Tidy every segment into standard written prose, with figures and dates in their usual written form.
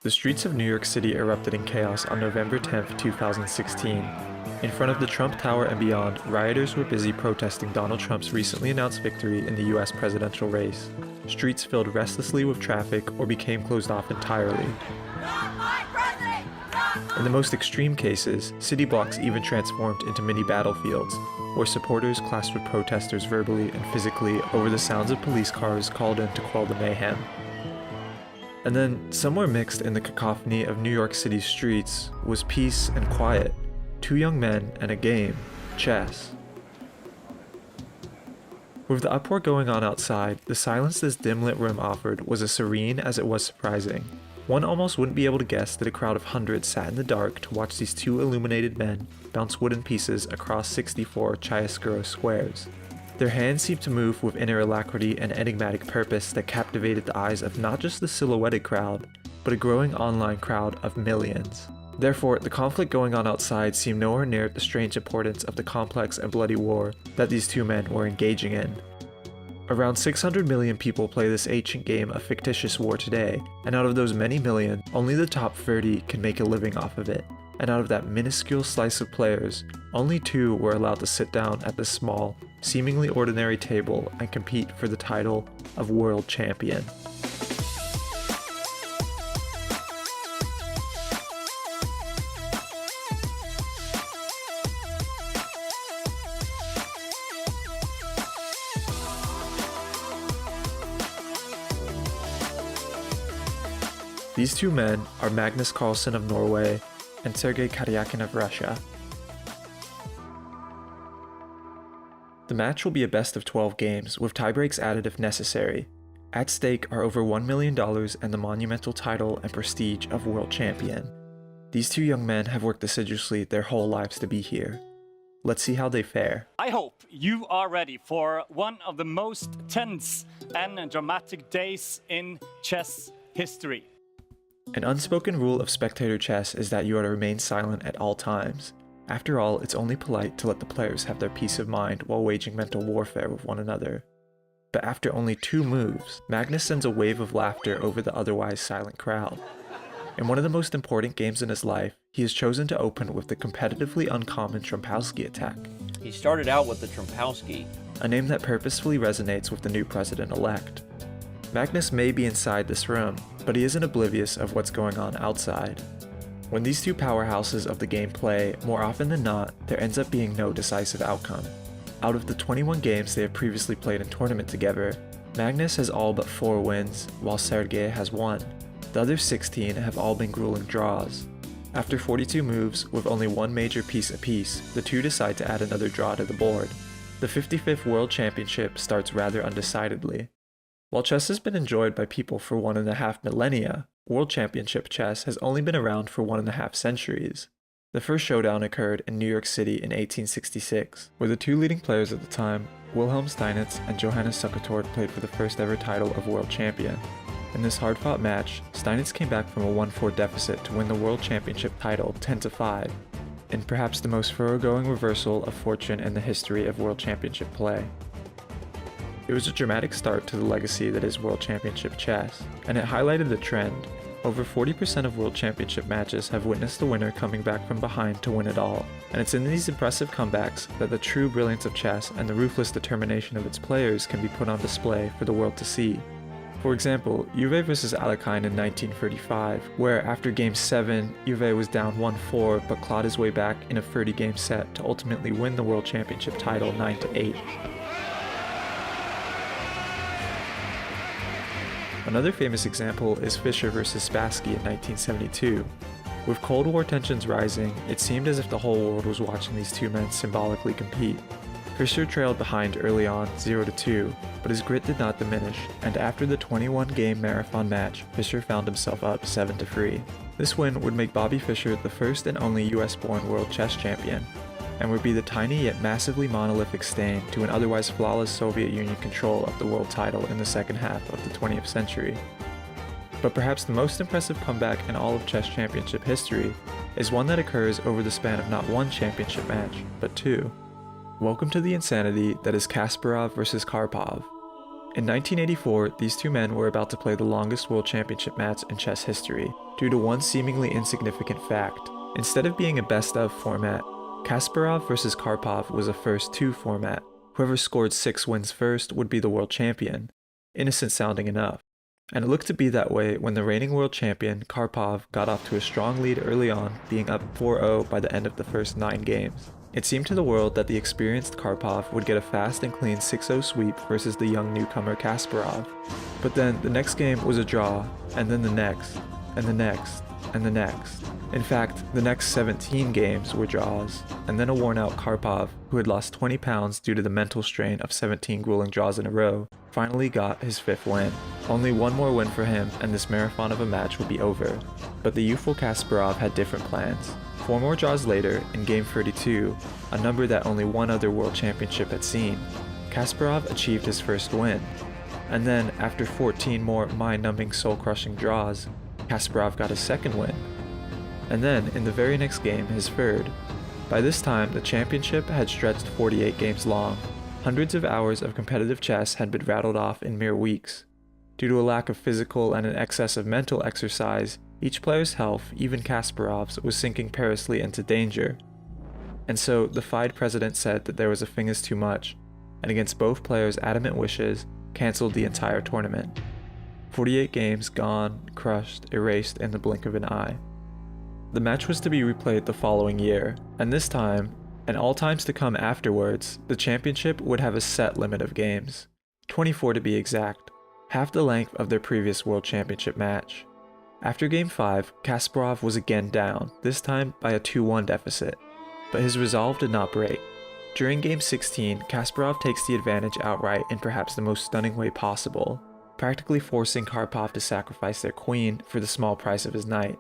The streets of New York City erupted in chaos on November 10, 2016. In front of the Trump Tower and beyond, rioters were busy protesting Donald Trump's recently announced victory in the US presidential race. Streets filled restlessly with traffic or became closed off entirely. In the most extreme cases, city blocks even transformed into mini battlefields, where supporters clashed with protesters verbally and physically over the sounds of police cars called in to quell the mayhem. And then, somewhere mixed in the cacophony of New York City's streets was peace and quiet. Two young men and a game, chess. With the uproar going on outside, the silence this dim-lit room offered was as serene as it was surprising. One almost wouldn't be able to guess that a crowd of hundreds sat in the dark to watch these two illuminated men bounce wooden pieces across 64 chiaroscuro squares. Their hands seemed to move with inner alacrity and enigmatic purpose that captivated the eyes of not just the silhouetted crowd, but a growing online crowd of millions. Therefore, the conflict going on outside seemed nowhere near the strange importance of the complex and bloody war that these two men were engaging in. Around 600 million people play this ancient game of fictitious war today, and out of those many million, only the top 30 can make a living off of it. And out of that minuscule slice of players, only 2 were allowed to sit down at this small, seemingly ordinary table and compete for the title of world champion. These two men are Magnus Carlsen of Norway and Sergey Karjakin of Russia. The match will be a best of 12 games, with tiebreaks added if necessary. At stake are over $1 million and the monumental title and prestige of world champion. These two young men have worked assiduously their whole lives to be here. Let's see how they fare. I hope you are ready for one of the most tense and dramatic days in chess history. An unspoken rule of spectator chess is that you are to remain silent at all times. After all, it's only polite to let the players have their peace of mind while waging mental warfare with one another. But after only 2 moves, Magnus sends a wave of laughter over the otherwise silent crowd. In one of the most important games in his life, he has chosen to open with the competitively uncommon Trumpowski attack. He started out with the Trumpowski, a name that purposefully resonates with the new president-elect. Magnus may be inside this room, but he isn't oblivious of what's going on outside. When these two powerhouses of the game play, more often than not, there ends up being no decisive outcome. Out of the 21 games they have previously played in tournament together, Magnus has all but 4 wins, while Sergey has 1. The other 16 have all been grueling draws. After 42 moves, with only 1 major piece apiece, the two decide to add another draw to the board. The 55th World Championship starts rather undecidedly. While chess has been enjoyed by people for 1.5 millennia, World Championship chess has only been around for 1.5 centuries. The first showdown occurred in New York City in 1866, where the 2 leading players at the time, Wilhelm Steinitz and Johannes Sukkertort, played for the first ever title of World Champion. In this hard-fought match, Steinitz came back from a 1-4 deficit to win the World Championship title 10-5, in perhaps the most thoroughgoing reversal of fortune in the history of World Championship play. It was a dramatic start to the legacy that is World Championship chess, and it highlighted the trend. Over 40% of World Championship matches have witnessed the winner coming back from behind to win it all, and it's in these impressive comebacks that the true brilliance of chess and the ruthless determination of its players can be put on display for the world to see. For example, Juve vs Alekhine in 1935, where after Game 7, Juve was down 1-4 but clawed his way back in a 30-game set to ultimately win the World Championship title 9-8. Another famous example is Fischer vs Spassky in 1972. With Cold War tensions rising, it seemed as if the whole world was watching these two men symbolically compete. Fischer trailed behind early on 0-2, but his grit did not diminish, and after the 21-game marathon match, Fischer found himself up 7-3. This win would make Bobby Fischer the first and only US-born world chess champion, and would be the tiny yet massively monolithic stain to an otherwise flawless Soviet Union control of the world title in the second half of the 20th century. But perhaps the most impressive comeback in all of chess championship history is one that occurs over the span of not 1 championship match, but 2. Welcome to the insanity that is Kasparov vs Karpov. In 1984, these two men were about to play the longest world championship match in chess history, due to one seemingly insignificant fact. Instead of being a best-of format, Kasparov vs Karpov was a first-to format. Whoever scored 6 wins first would be the world champion. Innocent sounding enough. And it looked to be that way when the reigning world champion, Karpov, got off to a strong lead early on, being up 4-0 by the end of the first 9 games. It seemed to the world that the experienced Karpov would get a fast and clean 6-0 sweep versus the young newcomer Kasparov. But then the next game was a draw, and then the next, and the next, and the next. In fact, the next 17 games were draws, and then a worn-out Karpov, who had lost 20 pounds due to the mental strain of 17 grueling draws in a row, finally got his 5th win. Only one more win for him, and this marathon of a match would be over. But the youthful Kasparov had different plans. 4 more draws later, in Game 32, a number that only one other world championship had seen, Kasparov achieved his first win. And then, after 14 more mind-numbing, soul-crushing draws, Kasparov got his 2nd win. And then, in the very next game, his 3rd. By this time, the championship had stretched 48 games long. Hundreds of hours of competitive chess had been rattled off in mere weeks. Due to a lack of physical and an excess of mental exercise, each player's health, even Kasparov's, was sinking perilously into danger. And so, the FIDE president said that there was a thing is too much, and against both players' adamant wishes, cancelled the entire tournament. 48 games gone, crushed, erased in the blink of an eye. The match was to be replayed the following year, and this time, and all times to come afterwards, the championship would have a set limit of games. 24 to be exact, half the length of their previous world championship match. After Game 5, Kasparov was again down, this time by a 2-1 deficit, but his resolve did not break. During Game 16, Kasparov takes the advantage outright in perhaps the most stunning way possible, practically forcing Karpov to sacrifice their queen for the small price of his knight.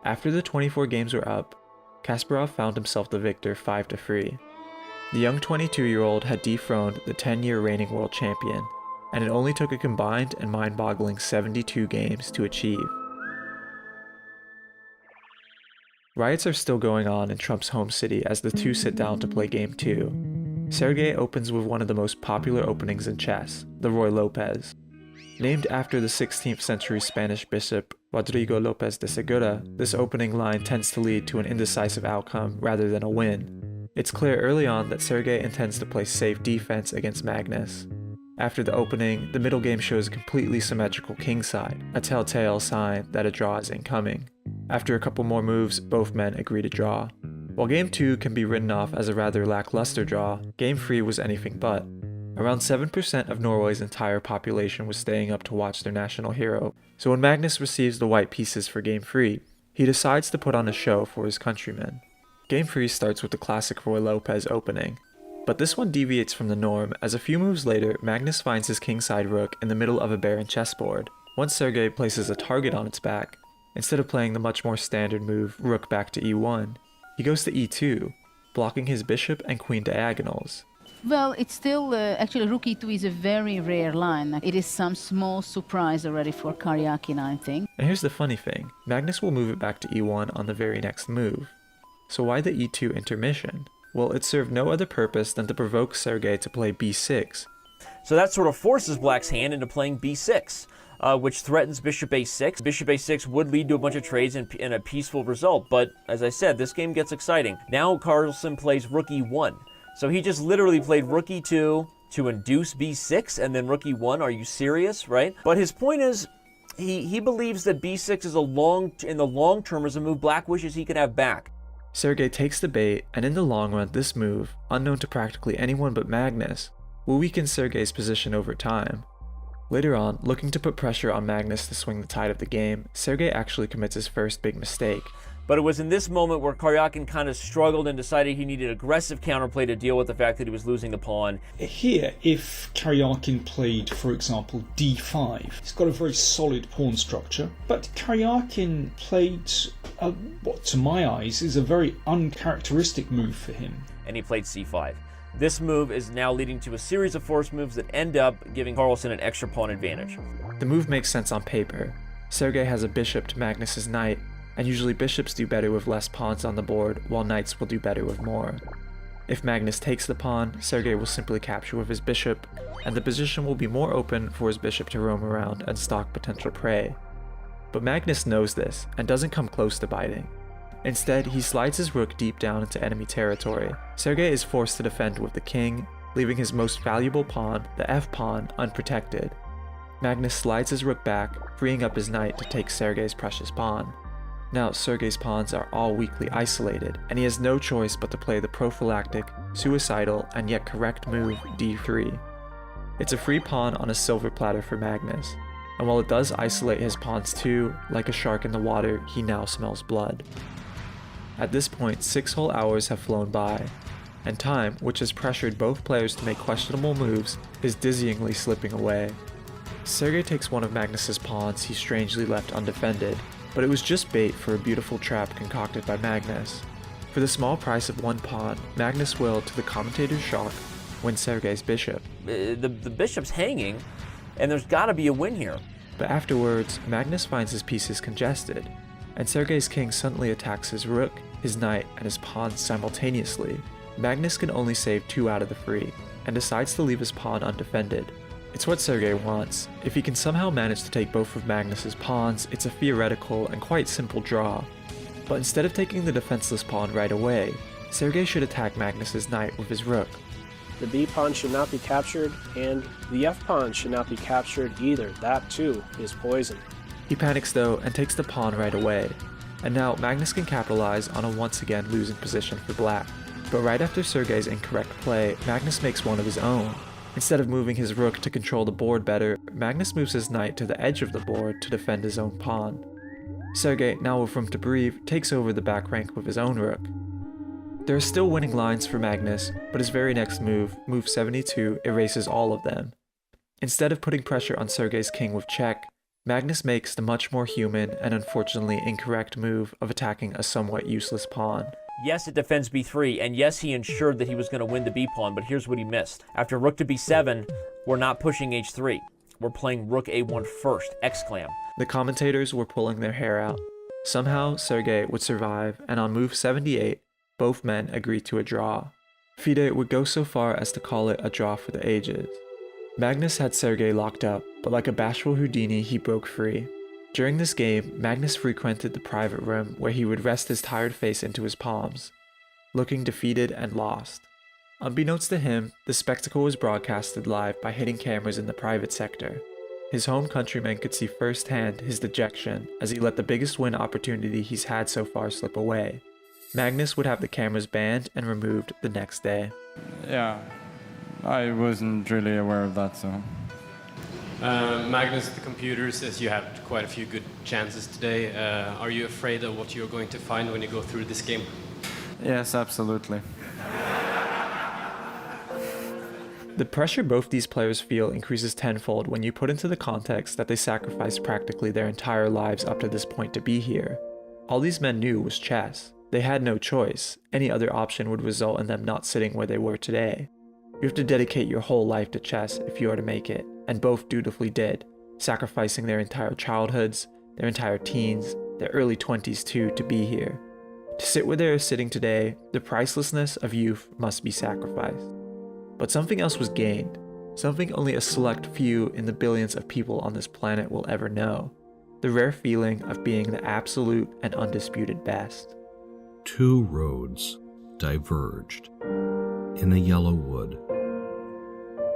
After the 24 games were up, Kasparov found himself the victor 5-3. The young 22-year-old had dethroned the 10-year reigning world champion, and it only took a combined and mind-boggling 72 games to achieve. Riots are still going on in Trump's home city as the two sit down to play Game 2. Sergey opens with one of the most popular openings in chess, the Ruy Lopez. Named after the 16th century Spanish bishop Rodrigo Lopez de Segura, this opening line tends to lead to an indecisive outcome rather than a win. It's clear early on that Sergey intends to play safe defense against Magnus. After the opening, the middle game shows completely symmetrical kingside, a telltale sign that a draw is incoming. After a couple more moves, both men agree to draw. While Game 2 can be written off as a rather lackluster draw, Game 3 was anything but. Around 7% of Norway's entire population was staying up to watch their national hero, so when Magnus receives the white pieces for Game 3, he decides to put on a show for his countrymen. Game 3 starts with the classic Ruy Lopez opening, but this one deviates from the norm as a few moves later, Magnus finds his kingside rook in the middle of a barren chessboard. Once Sergey places a target on its back, instead of playing the much more standard move rook back to e1, he goes to e2, blocking his bishop and queen diagonals. Well, it's still, actually rook e2 is a very rare line. It is some small surprise already for Karjakin, I think. And here's the funny thing, Magnus will move it back to e1 on the very next move. So why the e2 intermission? Well, it served no other purpose than to provoke Sergey to play b6. So that sort of forces Black's hand into playing b6, which threatens bishop a6. Bishop a6 would lead to a bunch of trades and a peaceful result, but as I said, this game gets exciting. Now Carlsen plays rook e1. So he just literally played rook e2 to induce b6 and then rook e1. Are you serious, right? But his point is, he believes that b6 is in the long term is a move Black wishes he could have back. Sergey takes the bait, and in the long run, this move, unknown to practically anyone but Magnus, will weaken Sergey's position over time. Later on, looking to put pressure on Magnus to swing the tide of the game, Sergey actually commits his first big mistake. But it was in this moment where Karjakin kind of struggled and decided he needed aggressive counterplay to deal with the fact that he was losing the pawn. Here, if Karjakin played, for example, d5, he's got a very solid pawn structure, but Karjakin played what to my eyes is a very uncharacteristic move for him. And he played c5. This move is now leading to a series of forced moves that end up giving Carlsen an extra pawn advantage. The move makes sense on paper. Sergey has a bishop to Magnus's knight, and usually bishops do better with less pawns on the board, while knights will do better with more. If Magnus takes the pawn, Sergey will simply capture with his bishop, and the position will be more open for his bishop to roam around and stalk potential prey. But Magnus knows this, and doesn't come close to biting. Instead, he slides his rook deep down into enemy territory. Sergey is forced to defend with the king, leaving his most valuable pawn, the f-pawn, unprotected. Magnus slides his rook back, freeing up his knight to take Sergey's precious pawn. Now Sergey's pawns are all weakly isolated, and he has no choice but to play the prophylactic, suicidal, and yet correct move d3. It's a free pawn on a silver platter for Magnus, and while it does isolate his pawns too, like a shark in the water, he now smells blood. At this point, 6 whole hours have flown by, and time, which has pressured both players to make questionable moves, is dizzyingly slipping away. Sergey takes one of Magnus's pawns he strangely left undefended, but it was just bait for a beautiful trap concocted by Magnus. For the small price of 1 pawn, Magnus will, to the commentator's shock, win Sergey's bishop. The bishop's hanging, and there's gotta be a win here. But afterwards, Magnus finds his pieces congested, and Sergey's king suddenly attacks his rook, his knight, and his pawns simultaneously. Magnus can only save 2 out of the 3, and decides to leave his pawn undefended. It's what Sergey wants. If he can somehow manage to take both of Magnus's pawns, it's a theoretical and quite simple draw. But instead of taking the defenseless pawn right away, Sergey should attack Magnus's knight with his rook. The b-pawn should not be captured, and the f-pawn should not be captured either. That too is poison. He panics though and takes the pawn right away, and now Magnus can capitalize on a once again losing position for black. But right after Sergey's incorrect play, Magnus makes one of his own. Instead of moving his rook to control the board better, Magnus moves his knight to the edge of the board to defend his own pawn. Sergey, now with room to breathe, takes over the back rank with his own rook. There are still winning lines for Magnus, but his very next move, move 72, erases all of them. Instead of putting pressure on Sergey's king with check, Magnus makes the much more human and unfortunately incorrect move of attacking a somewhat useless pawn. Yes, it defends b3, and yes, he ensured that he was going to win the b-pawn, but here's what he missed. After rook to b7, we're not pushing h3. We're playing rook a1 first, exclam. The commentators were pulling their hair out. Somehow, Sergey would survive, and on move 78, both men agreed to a draw. FIDE would go so far as to call it a draw for the ages. Magnus had Sergey locked up, but like a bashful Houdini, he broke free. During this game, Magnus frequented the private room where he would rest his tired face into his palms, looking defeated and lost. Unbeknownst to him, the spectacle was broadcasted live by hidden cameras in the private sector. His home countrymen could see firsthand his dejection as he let the biggest win opportunity he's had so far slip away. Magnus would have the cameras banned and removed the next day. Yeah, I wasn't really aware of that, so... Magnus, the computer says you had quite a few good chances today. Are you afraid of what you're going to find when you go through this game? Yes, absolutely. The pressure both these players feel increases tenfold when you put into the context that they sacrificed practically their entire lives up to this point to be here. All these men knew was chess. They had no choice. Any other option would result in them not sitting where they were today. You have to dedicate your whole life to chess if you are to make it, and both dutifully did, sacrificing their entire childhoods, their entire teens, their early 20s too, to be here. To sit where they are sitting today, the pricelessness of youth must be sacrificed. But something else was gained, something only a select few in the billions of people on this planet will ever know, the rare feeling of being the absolute and undisputed best. 2 roads diverged in a yellow wood,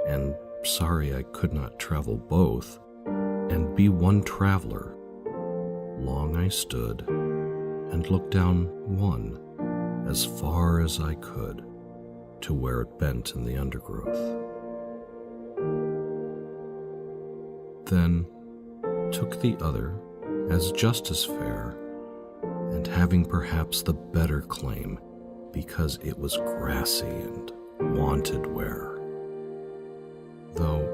and sorry I could not travel both, and be one traveler. Long I stood, and looked down one, as far as I could, to where it bent in the undergrowth. Then took the other as just as fair, and having perhaps the better claim, because it was grassy and wanted wear. Though,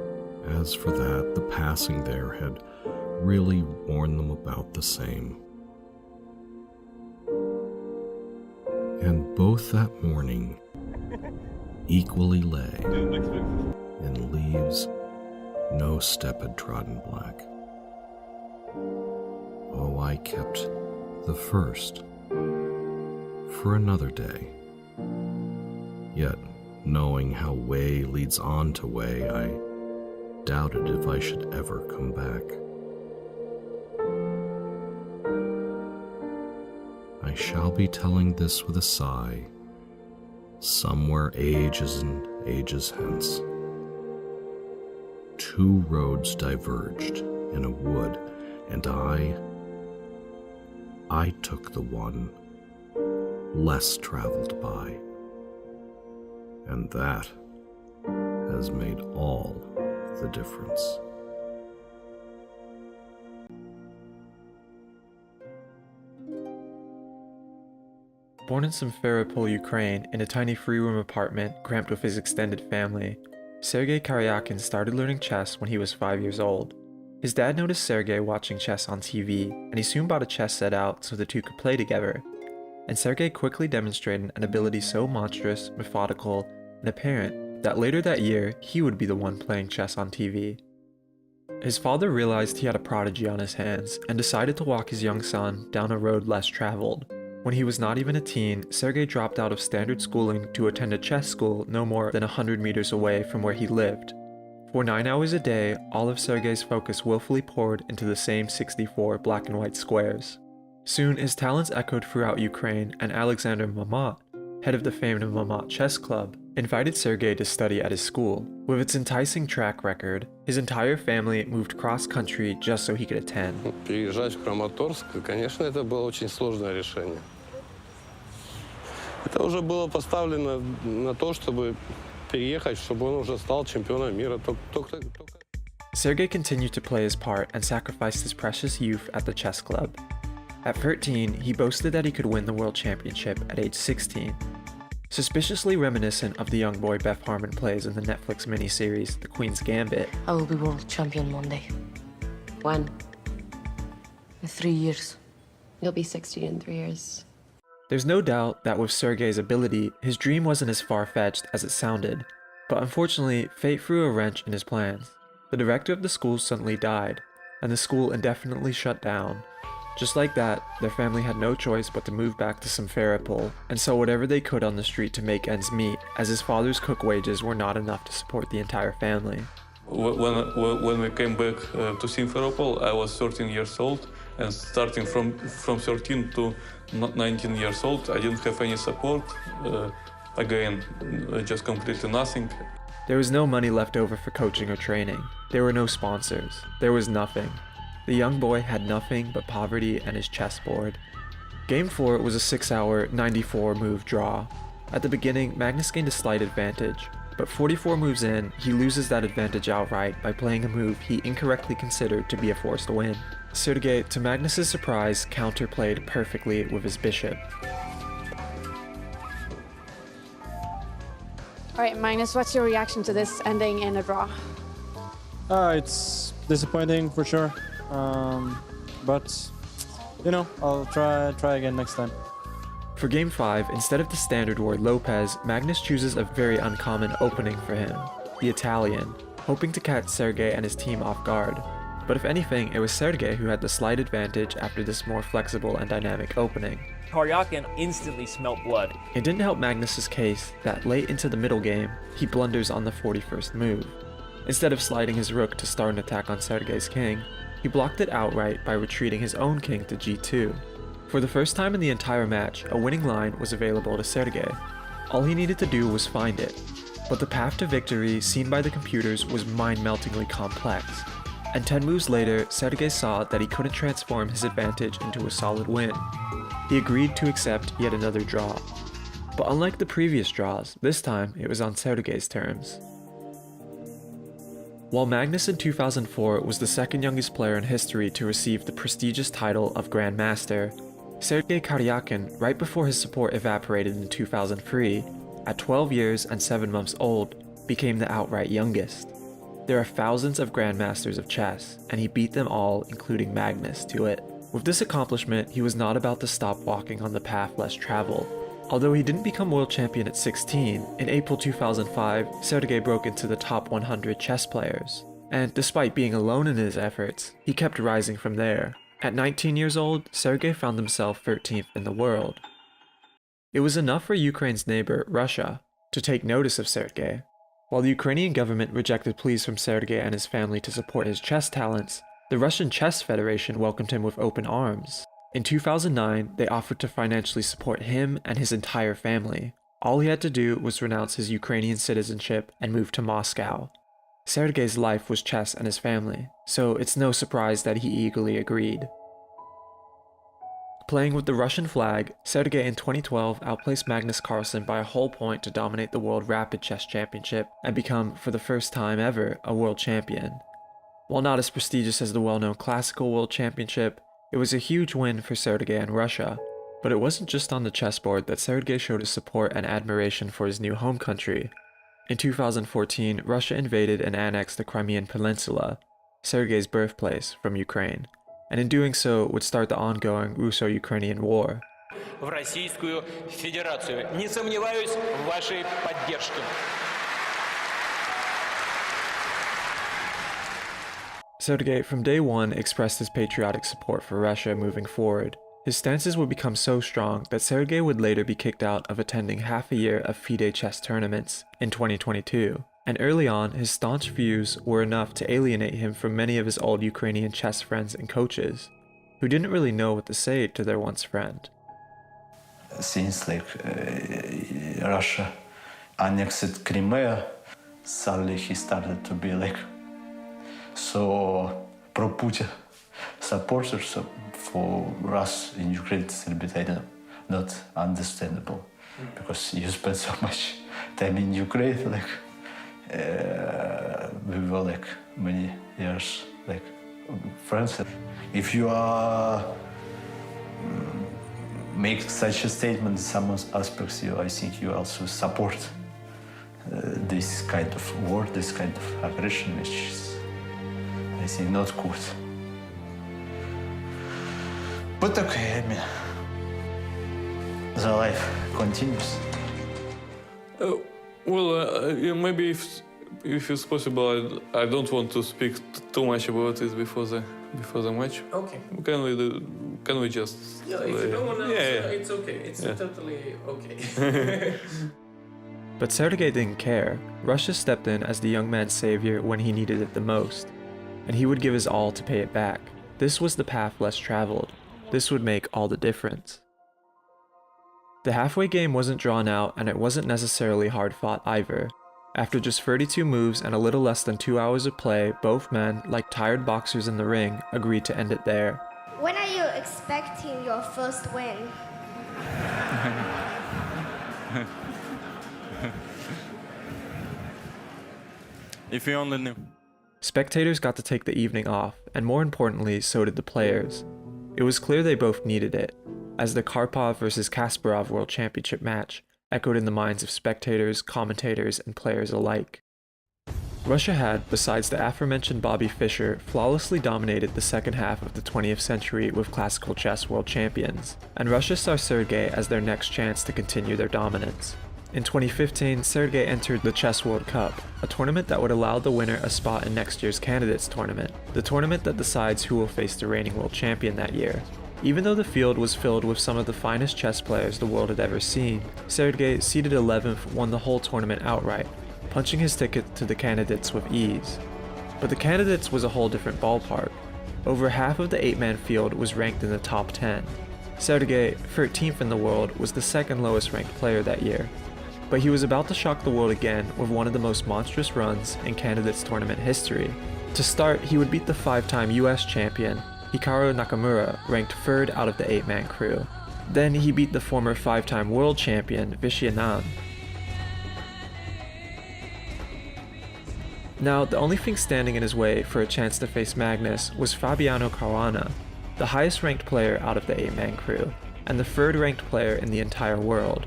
as for that, the passing there had really worn them about the same. And both that morning equally lay in leaves no step had trodden black. Oh, I kept the first for another day, Yet, knowing how way leads on to way, I doubted if I should ever come back. I shall be telling this with a sigh, somewhere ages and ages hence. Two roads diverged in a wood, and I took the one less traveled by. And that has made all the difference. Born in Simferopol, Ukraine, in a tiny free-room apartment cramped with his extended family, Sergey Karjakin started learning chess when he was 5 years old. His dad noticed Sergey watching chess on TV, and he soon bought a chess set out so the two could play together. And Sergey quickly demonstrated an ability so monstrous, methodical, and apparent that later that year, he would be the one playing chess on TV. His father realized he had a prodigy on his hands and decided to walk his young son down a road less traveled. When he was not even a teen, Sergey dropped out of standard schooling to attend a chess school no more than 100 meters away from where he lived. For 9 hours a day, all of Sergey's focus willfully poured into the same 64 black and white squares. Soon, his talents echoed throughout Ukraine, and Alexander Mamat, head of the famed Mamat Chess Club, invited Sergey to study at his school. With its enticing track record, his entire family moved cross-country just so he could attend. Переезжать в Краматорск, конечно, это было очень сложное решение. Это уже было поставлено на то, чтобы переехать, чтобы он уже стал чемпионом мира. Sergey continued to play his part and sacrificed his precious youth at the chess club. At 13, he boasted that he could win the world championship at age 16. Suspiciously reminiscent of the young boy Beth Harmon plays in the Netflix miniseries The Queen's Gambit. I will be world champion one day. When? In 3 years. You'll be 60 in 3 years. There's no doubt that with Sergey's ability, his dream wasn't as far-fetched as it sounded. But unfortunately, fate threw a wrench in his plans. The director of the school suddenly died, and the school indefinitely shut down. Just like that, their family had no choice but to move back to Simferopol and sell whatever they could on the street to make ends meet, as his father's cook wages were not enough to support the entire family. When we came back to Simferopol, I was 13 years old, and starting from 13 to 19 years old, I didn't have any support. Again, just completely nothing. There was no money left over for coaching or training. There were no sponsors. There was nothing. The young boy had nothing but poverty and his chessboard. Game 4 was a 6-hour, 94-move draw. At the beginning, Magnus gained a slight advantage, but 44 moves in, he loses that advantage outright by playing a move he incorrectly considered to be a forced win. Sergey, to Magnus's surprise, counterplayed perfectly with his bishop. All right, Magnus, what's your reaction to this ending in a draw? It's disappointing for sure. But, you know, I'll try again next time. For Game 5, instead of the standard word Lopez, Magnus chooses a very uncommon opening for him, the Italian, hoping to catch Sergey and his team off guard. But if anything, it was Sergey who had the slight advantage after this more flexible and dynamic opening. Karjakin instantly smelt blood. It didn't help Magnus's case that late into the middle game, he blunders on the 41st move. Instead of sliding his rook to start an attack on Sergey's king, he blocked it outright by retreating his own king to g2. For the first time in the entire match, a winning line was available to Sergey. All he needed to do was find it. But the path to victory seen by the computers was mind-meltingly complex. And 10 moves later, Sergey saw that he couldn't transform his advantage into a solid win. He agreed to accept yet another draw. But unlike the previous draws, this time it was on Sergey's terms. While Magnus in 2004 was the second youngest player in history to receive the prestigious title of Grandmaster, Sergey Karjakin, right before his support evaporated in 2003, at 12 years and 7 months old, became the outright youngest. There are thousands of Grandmasters of chess, and he beat them all, including Magnus, to it. With this accomplishment, he was not about to stop walking on the path less traveled. Although he didn't become world champion at 16, in April 2005, Sergey broke into the top 100 chess players. And despite being alone in his efforts, he kept rising from there. At 19 years old, Sergey found himself 13th in the world. It was enough for Ukraine's neighbor, Russia, to take notice of Sergey. While the Ukrainian government rejected pleas from Sergey and his family to support his chess talents, the Russian Chess Federation welcomed him with open arms. In 2009, they offered to financially support him and his entire family. All he had to do was renounce his Ukrainian citizenship and move to Moscow. Sergey's life was chess and his family, so it's no surprise that he eagerly agreed. Playing with the Russian flag, Sergey in 2012 outplaced Magnus Carlsen by a whole point to dominate the World Rapid Chess Championship and become, for the first time ever, a world champion. While not as prestigious as the well-known Classical World Championship, it was a huge win for Sergey and Russia. But it wasn't just on the chessboard that Sergey showed his support and admiration for his new home country. In 2014, Russia invaded and annexed the Crimean Peninsula, Sergey's birthplace, from Ukraine, and in doing so would start the ongoing Russo-Ukrainian War. В Российскую Федерацию. Не сомневаюсь в вашей поддержке. Sergey from day one expressed his patriotic support for Russia moving forward. His stances would become so strong that Sergey would later be kicked out of attending half a year of FIDE chess tournaments in 2022, and early on his staunch views were enough to alienate him from many of his old Ukrainian chess friends and coaches, who didn't really know what to say to their once friend. Since Russia annexed Crimea, suddenly he started to be so pro-Putin supporters. For us in Ukraine, it's a little bit not understandable, because you spend so much time in Ukraine, we were many years friends. If you are make such a statement in some aspects, I think you also support this kind of war, this kind of aggression, which is, I think, not good. But okay, I mean, the life continues. Maybe if it's possible, I don't want to speak too much about it before the match. Okay. Can we just? Yeah, if you don't want to, it's okay. It's totally okay. But Sergey didn't care. Russia stepped in as the young man's savior when he needed it the most, and he would give his all to pay it back. This was the path less traveled. This would make all the difference. The halfway game wasn't drawn out, and it wasn't necessarily hard-fought either. After just 32 moves and a little less than 2 hours of play, both men, like tired boxers in the ring, agreed to end it there. When are you expecting your first win? If you only knew. Spectators got to take the evening off, and more importantly, so did the players. It was clear they both needed it, as the Karpov vs. Kasparov World Championship match echoed in the minds of spectators, commentators, and players alike. Russia had, besides the aforementioned Bobby Fischer, flawlessly dominated the second half of the 20th century with classical chess world champions, and Russia saw Sergey as their next chance to continue their dominance. In 2015, Sergey entered the Chess World Cup, a tournament that would allow the winner a spot in next year's Candidates Tournament, the tournament that decides who will face the reigning world champion that year. Even though the field was filled with some of the finest chess players the world had ever seen, Sergey, seeded 11th, won the whole tournament outright, punching his ticket to the Candidates with ease. But the Candidates was a whole different ballpark. Over half of the 8-man field was ranked in the top 10. Sergey, 13th in the world, was the second lowest ranked player that year. But he was about to shock the world again with one of the most monstrous runs in Candidates Tournament history. To start, he would beat the 5-time US champion, Hikaru Nakamura, ranked 3rd out of the 8-man crew. Then he beat the former 5-time world champion, Vishy Anand. Now, the only thing standing in his way for a chance to face Magnus was Fabiano Caruana, the highest ranked player out of the 8-man crew, and the 3rd ranked player in the entire world.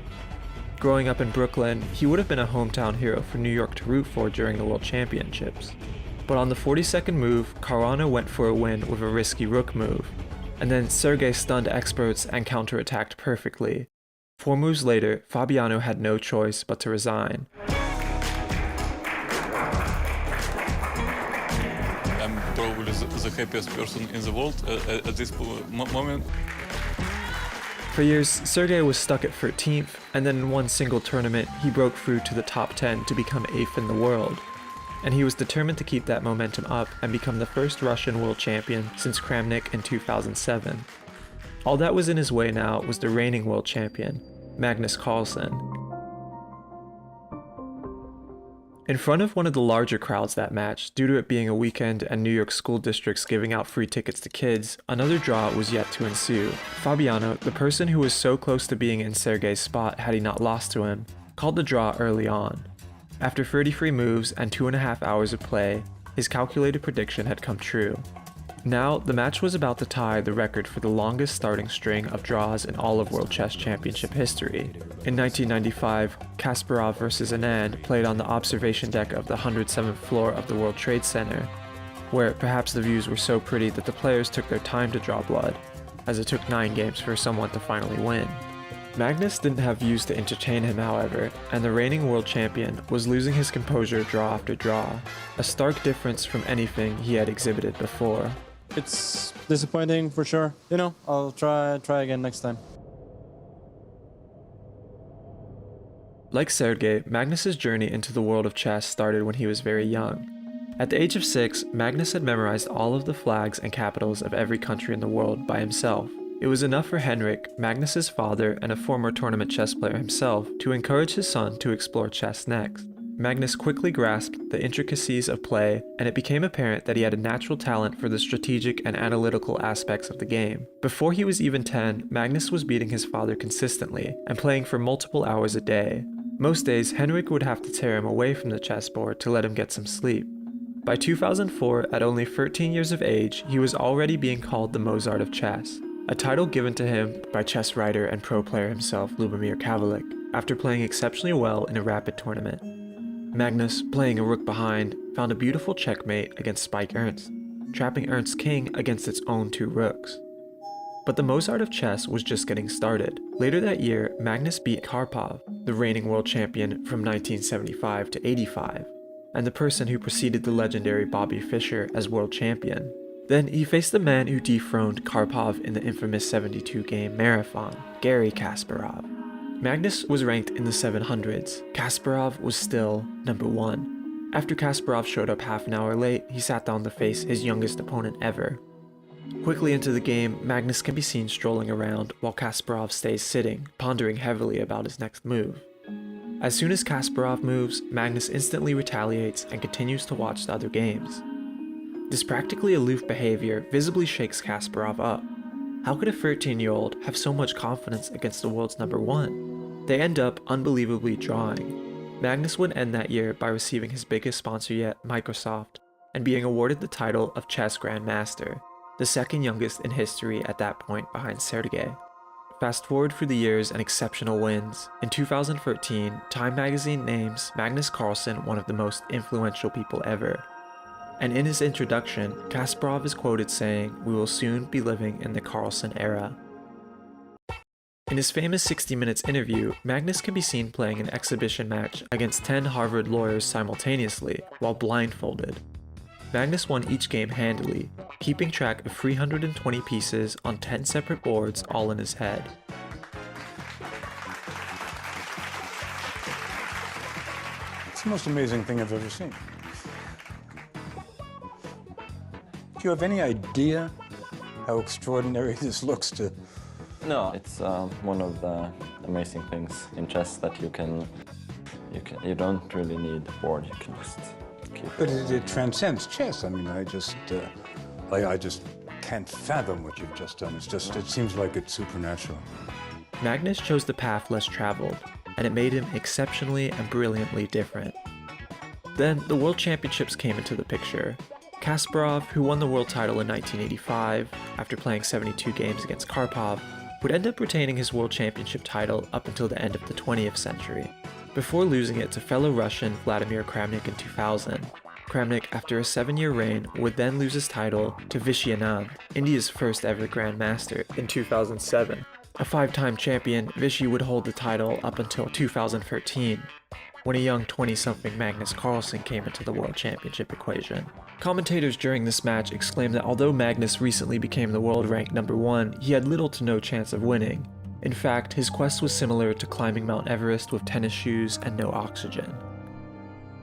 Growing up in Brooklyn, he would have been a hometown hero for New York to root for during the World Championships. But on the 42nd move, Caruana went for a win with a risky rook move, and then Sergey stunned experts and counterattacked perfectly. 4 moves later, Fabiano had no choice but to resign. I'm probably the happiest person in the world at this moment. For years, Sergey was stuck at 13th, and then in one single tournament, he broke through to the top 10 to become 8th in the world. And he was determined to keep that momentum up and become the first Russian world champion since Kramnik in 2007. All that was in his way now was the reigning world champion, Magnus Carlsen. In front of one of the larger crowds that match, due to it being a weekend and New York school districts giving out free tickets to kids, another draw was yet to ensue. Fabiano, the person who was so close to being in Sergey's spot had he not lost to him, called the draw early on. After 33 moves and 2.5 hours of play, his calculated prediction had come true. Now, the match was about to tie the record for the longest starting string of draws in all of World Chess Championship history. In 1995, Kasparov vs. Anand played on the observation deck of the 107th floor of the World Trade Center, where perhaps the views were so pretty that the players took their time to draw blood, as it took 9 games for someone to finally win. Magnus didn't have views to entertain him, however, and the reigning world champion was losing his composure draw after draw, a stark difference from anything he had exhibited before. It's disappointing for sure. You know, I'll try again next time. Like Sergey, Magnus's journey into the world of chess started when he was very young. At the age of 6, Magnus had memorized all of the flags and capitals of every country in the world by himself. It was enough for Henrik, Magnus's father and a former tournament chess player himself, to encourage his son to explore chess next. Magnus quickly grasped the intricacies of play, and it became apparent that he had a natural talent for the strategic and analytical aspects of the game. Before he was even 10, Magnus was beating his father consistently, and playing for multiple hours a day. Most days, Henrik would have to tear him away from the chessboard to let him get some sleep. By 2004, at only 13 years of age, he was already being called the Mozart of chess, a title given to him by chess writer and pro player himself Lubomir Kavalik, after playing exceptionally well in a rapid tournament. Magnus, playing a rook behind, found a beautiful checkmate against Spike Ernst, trapping Ernst's king against its own 2 rooks. But the Mozart of chess was just getting started. Later that year, Magnus beat Karpov, the reigning world champion from 1975 to 85, and the person who preceded the legendary Bobby Fischer as world champion. Then he faced the man who dethroned Karpov in the infamous 72-game marathon, Garry Kasparov. Magnus was ranked in the 700s. Kasparov was still number 1. After Kasparov showed up half an hour late, he sat down to face his youngest opponent ever. Quickly into the game, Magnus can be seen strolling around while Kasparov stays sitting, pondering heavily about his next move. As soon as Kasparov moves, Magnus instantly retaliates and continues to watch the other games. This practically aloof behavior visibly shakes Kasparov up. How could a 13-year-old have so much confidence against the world's number 1? They end up unbelievably drawing. Magnus would end that year by receiving his biggest sponsor yet, Microsoft, and being awarded the title of Chess Grandmaster, the second youngest in history at that point behind Sergey. Fast forward through the years and exceptional wins. In 2013, Time magazine names Magnus Carlsen one of the most influential people ever. And in his introduction, Kasparov is quoted saying, "We will soon be living in the Carlsen era." In his famous 60 Minutes interview, Magnus can be seen playing an exhibition match against 10 Harvard lawyers simultaneously, while blindfolded. Magnus won each game handily, keeping track of 320 pieces on 10 separate boards all in his head. It's the most amazing thing I've ever seen. Do you have any idea how extraordinary this looks to... No, it's one of the amazing things in chess that you don't really need a board. You can just keep it. But it transcends chess. I mean, I just can't fathom what you've just done. It seems like it's supernatural. Magnus chose the path less traveled, and it made him exceptionally and brilliantly different. Then the World Championships came into the picture. Kasparov, who won the world title in 1985 after playing 72 games against Karpov, would end up retaining his world championship title up until the end of the 20th century, before losing it to fellow Russian Vladimir Kramnik in 2000. Kramnik, after a 7-year reign, would then lose his title to Vishy Anand, India's first ever Grandmaster, in 2007. A 5-time champion, Vishy would hold the title up until 2013, when a young 20-something Magnus Carlsen came into the World Championship equation. Commentators during this match exclaimed that although Magnus recently became the world ranked number 1, he had little to no chance of winning. In fact, his quest was similar to climbing Mount Everest with tennis shoes and no oxygen.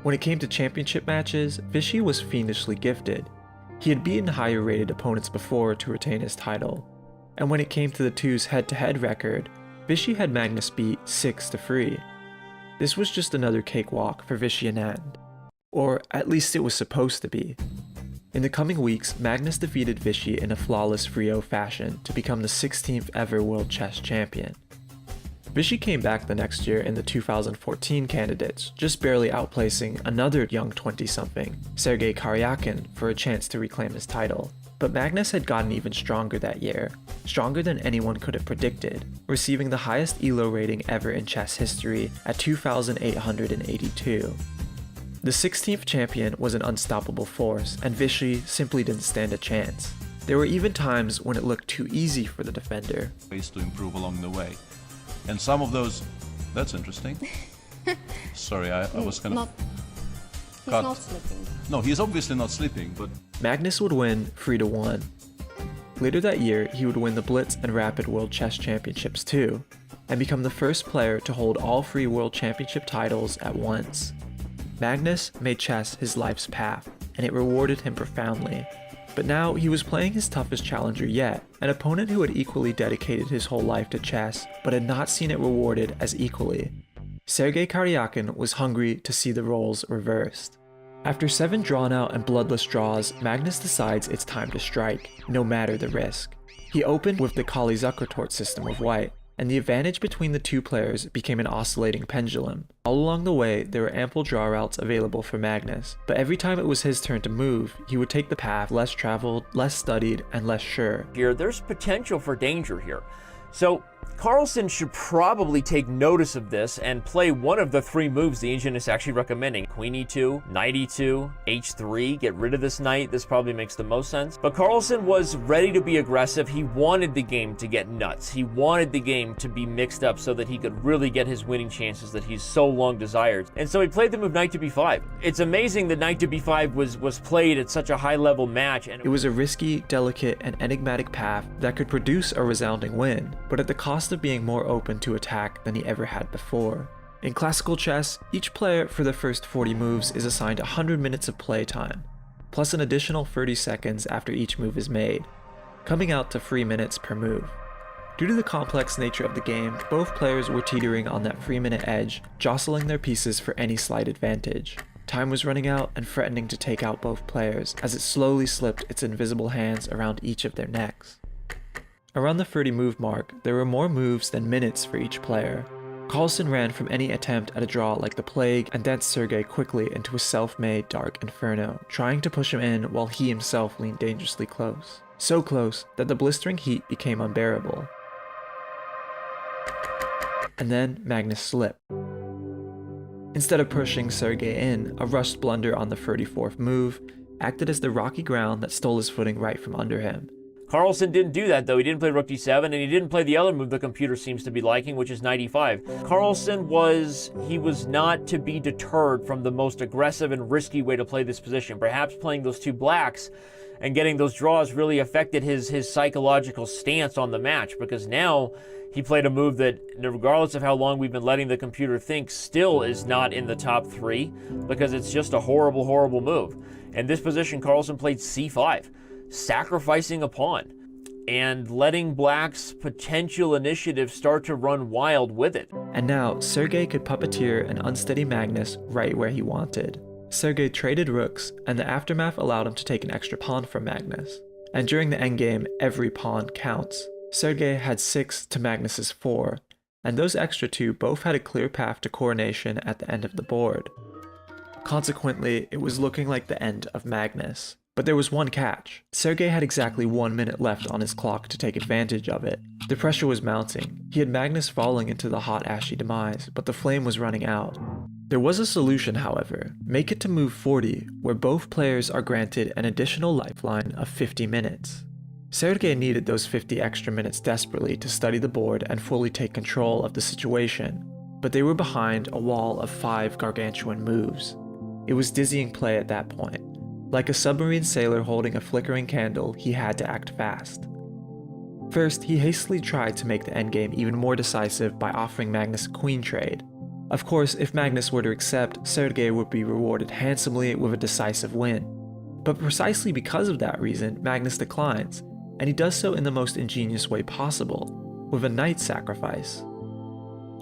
When it came to championship matches, Fischer was fiendishly gifted. He had beaten higher rated opponents before to retain his title, and when it came to the two's head-to-head record, Fischer had Magnus beat 6-3. This was just another cakewalk for Fischer and End. Or at least it was supposed to be. In the coming weeks, Magnus defeated Fischer in a flawless 3-0 fashion to become the 16th ever World Chess Champion. Fischer came back the next year in the 2014 candidates, just barely outplacing another young 20-something, Sergey Karjakin, for a chance to reclaim his title. But Magnus had gotten even stronger that year, stronger than anyone could have predicted, receiving the highest ELO rating ever in chess history at 2,882. The 16th champion was an unstoppable force, and Fischer simply didn't stand a chance. There were even times when it looked too easy for the defender. Ways to improve along the way. And some of those, that's interesting. Sorry, I was kind of... He's not sleeping. No, he's obviously not sleeping, but... Magnus would win 3-1. Later that year, he would win the Blitz and Rapid World Chess Championships too, and become the first player to hold all 3 World Championship titles at once. Magnus made chess his life's path, and it rewarded him profoundly. But now he was playing his toughest challenger yet, an opponent who had equally dedicated his whole life to chess, but had not seen it rewarded as equally. Sergey Karjakin was hungry to see the roles reversed. After 7 drawn-out and bloodless draws, Magnus decides it's time to strike, no matter the risk. He opened with the Kali-Zukertort system of white, and the advantage between the two players became an oscillating pendulum. All along the way, there were ample draw routes available for Magnus, but every time it was his turn to move, he would take the path less traveled, less studied, and less sure. There's potential for danger here. So Carlsen should probably take notice of this and play one of the 3 moves the engine is actually recommending. Queen e2, knight e2, h3, get rid of this knight. This probably makes the most sense. But Carlsen was ready to be aggressive. He wanted the game to get nuts. He wanted the game to be mixed up so that he could really get his winning chances that he's so long desired. And so he played the move knight to b5. It's amazing that knight to b5 was played at such a high-level match. And it was a risky, delicate, and enigmatic path that could produce a resounding win, but at the cost of being more open to attack than he ever had before. In classical chess, each player for the first 40 moves is assigned 100 minutes of play time, plus an additional 30 seconds after each move is made, coming out to 3 minutes per move. Due to the complex nature of the game, both players were teetering on that 3-minute edge, jostling their pieces for any slight advantage. Time was running out and threatening to take out both players as it slowly slipped its invisible hands around each of their necks. Around the 30 move mark, there were more moves than minutes for each player. Carlsen ran from any attempt at a draw like the plague and danced Sergey quickly into a self-made dark inferno, trying to push him in while he himself leaned dangerously close. So close that the blistering heat became unbearable. And then Magnus slipped. Instead of pushing Sergey in, a rushed blunder on the 34th move acted as the rocky ground that stole his footing right from under him. Carlsen didn't do that though. He didn't play rook d7, and he didn't play the other move the computer seems to be liking, which is knight e5. Carlsen was not to be deterred from the most aggressive and risky way to play this position. Perhaps playing those 2 blacks and getting those draws really affected his psychological stance on the match, because now he played a move that, regardless of how long we've been letting the computer think, still is not in the top 3, because it's just a horrible, horrible move. In this position, Carlsen played c5, sacrificing a pawn and letting black's potential initiative start to run wild with it. And now Sergey could puppeteer an unsteady Magnus right where he wanted. Sergey traded rooks, and the aftermath allowed him to take an extra pawn from Magnus. And during the endgame, every pawn counts. Sergey had 6 to Magnus's 4, and those extra 2 both had a clear path to coronation at the end of the board. Consequently, it was looking like the end of Magnus. But there was one catch. Sergey had exactly 1 minute left on his clock to take advantage of it. The pressure was mounting. He had Magnus falling into the hot ashy demise, but the flame was running out. There was a solution, however. Make it to move 40, where both players are granted an additional lifeline of 50 minutes. Sergey needed those 50 extra minutes desperately to study the board and fully take control of the situation, but they were behind a wall of 5 gargantuan moves. It was dizzying play at that point. Like a submarine sailor holding a flickering candle, he had to act fast. First, he hastily tried to make the endgame even more decisive by offering Magnus a queen trade. Of course, if Magnus were to accept, Sergey would be rewarded handsomely with a decisive win. But precisely because of that reason, Magnus declines, and he does so in the most ingenious way possible, with a knight sacrifice.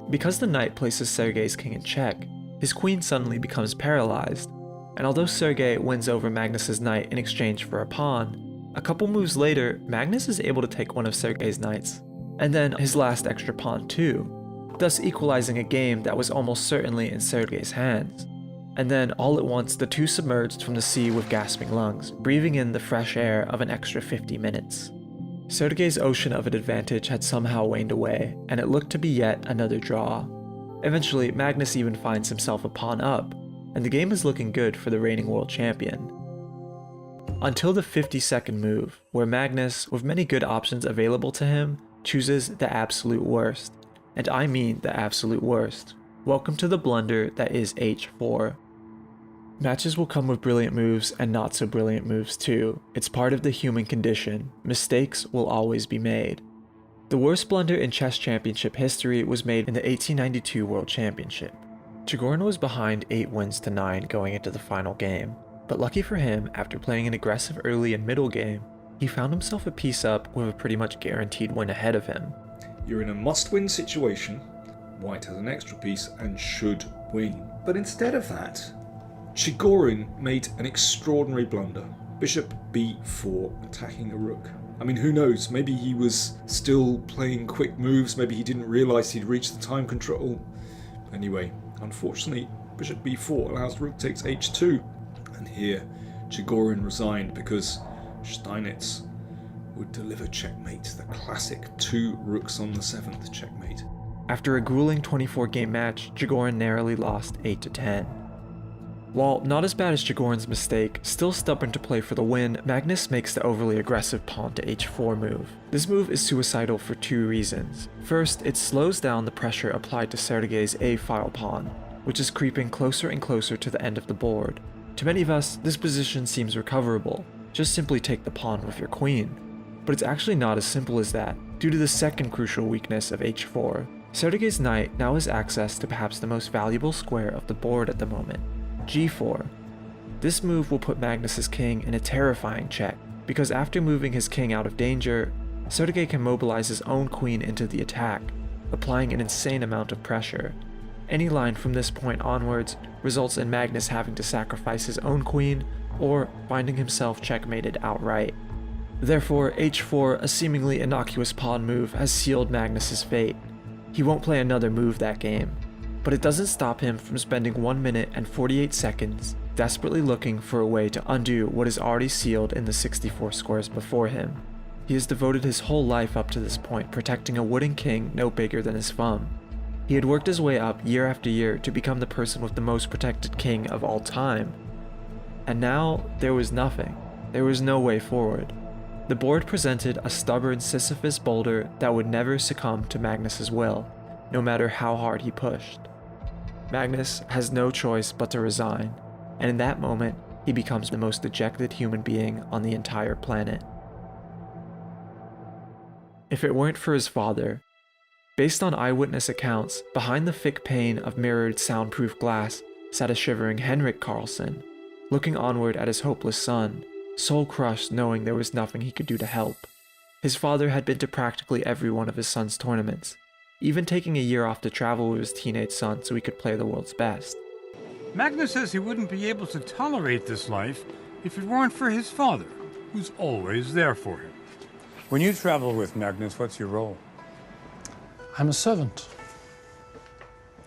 Because the knight places Sergey's king in check, his queen suddenly becomes paralyzed, and although Sergey wins over Magnus's knight in exchange for a pawn, a couple moves later, Magnus is able to take one of Sergey's knights, and then his last extra pawn too, thus equalizing a game that was almost certainly in Sergey's hands. And then, all at once, the two submerged from the sea with gasping lungs, breathing in the fresh air of an extra 50 minutes. Sergey's ocean of an advantage had somehow waned away, and it looked to be yet another draw. Eventually, Magnus even finds himself a pawn up, and the game is looking good for the reigning world champion. Until the 52nd move, where Magnus, with many good options available to him, chooses the absolute worst. And I mean the absolute worst. Welcome to the blunder that is h4. Matches will come with brilliant moves and not so brilliant moves too. It's part of the human condition. Mistakes will always be made. The worst blunder in chess championship history was made in the 1892 World Championship. Chigorin was behind 8 wins to 9 going into the final game, but lucky for him, after playing an aggressive early and middle game, he found himself a piece up with a pretty much guaranteed win ahead of him. You're in a must-win situation. White has an extra piece and should win. But instead of that, Chigorin made an extraordinary blunder. Bishop b4, attacking a rook. I mean, who knows? Maybe he was still playing quick moves. Maybe he didn't realise he'd reached the time control. Anyway, unfortunately, Bishop b4 allows rook takes h2. And here, Chigorin resigned because Steinitz would deliver checkmate. The classic 2 rooks on the 7th checkmate. After a grueling 24-game match, Chigorin narrowly lost 8-10. While not as bad as Chigorin's mistake, still stubborn to play for the win, Magnus makes the overly aggressive pawn to h4 move. This move is suicidal for 2 reasons. First, it slows down the pressure applied to Sergey's a-file pawn, which is creeping closer and closer to the end of the board. To many of us, this position seems recoverable. Just simply take the pawn with your queen. But it's actually not as simple as that, due to the second crucial weakness of h4. Sergey's knight now has access to perhaps the most valuable square of the board at the moment, g4. This move will put Magnus's king in a terrifying check, because after moving his king out of danger, Sergey can mobilize his own queen into the attack, applying an insane amount of pressure. Any line from this point onwards results in Magnus having to sacrifice his own queen, or finding himself checkmated outright. Therefore, h4, a seemingly innocuous pawn move, has sealed Magnus's fate. He won't play another move that game, but it doesn't stop him from spending 1 minute and 48 seconds desperately looking for a way to undo what is already sealed in the 64 squares before him. He has devoted his whole life up to this point protecting a wooden king no bigger than his thumb. He had worked his way up year after year to become the person with the most protected king of all time. And now, there was nothing. There was no way forward. The board presented a stubborn Sisyphus boulder that would never succumb to Magnus's will, no matter how hard he pushed. Magnus has no choice but to resign, and in that moment, he becomes the most dejected human being on the entire planet. If it weren't for his father, based on eyewitness accounts, behind the thick pane of mirrored soundproof glass sat a shivering Henrik Carlsen, looking onward at his hopeless son, soul-crushed knowing there was nothing he could do to help. His father had been to practically every one of his son's tournaments, even taking a year off to travel with his teenage son so he could play the world's best. Magnus says he wouldn't be able to tolerate this life if it weren't for his father, who's always there for him. When you travel with Magnus, what's your role? I'm a servant.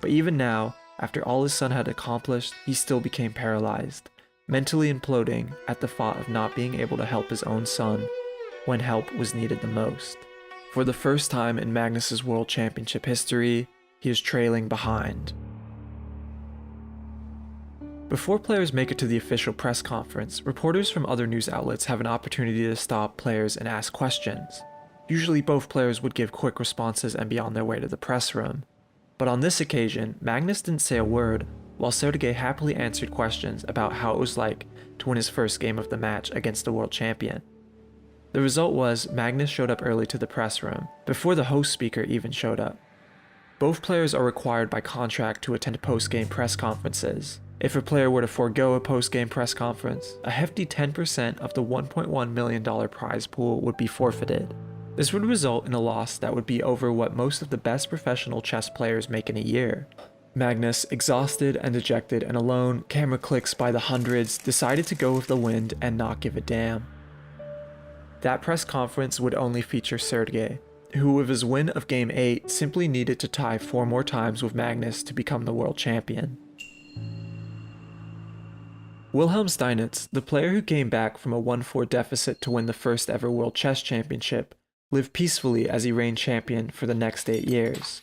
But even now, after all his son had accomplished, he still became paralyzed, mentally imploding at the thought of not being able to help his own son when help was needed the most. For the first time in Magnus's World Championship history, he is trailing behind. Before players make it to the official press conference, reporters from other news outlets have an opportunity to stop players and ask questions. Usually both players would give quick responses and be on their way to the press room. But on this occasion, Magnus didn't say a word, while Sergey happily answered questions about how it was like to win his first game of the match against the world champion. The result was Magnus showed up early to the press room, before the host speaker even showed up. Both players are required by contract to attend post-game press conferences. If a player were to forego a post-game press conference, a hefty 10% of the $1.1 million prize pool would be forfeited. This would result in a loss that would be over what most of the best professional chess players make in a year. Magnus, exhausted and dejected and alone, camera clicks by the hundreds, decided to go with the wind and not give a damn. That press conference would only feature Sergey, who with his win of Game 8 simply needed to tie 4 more times with Magnus to become the world champion. Wilhelm Steinitz, the player who came back from a 1-4 deficit to win the first ever World Chess Championship, lived peacefully as he reigned champion for the next 8 years.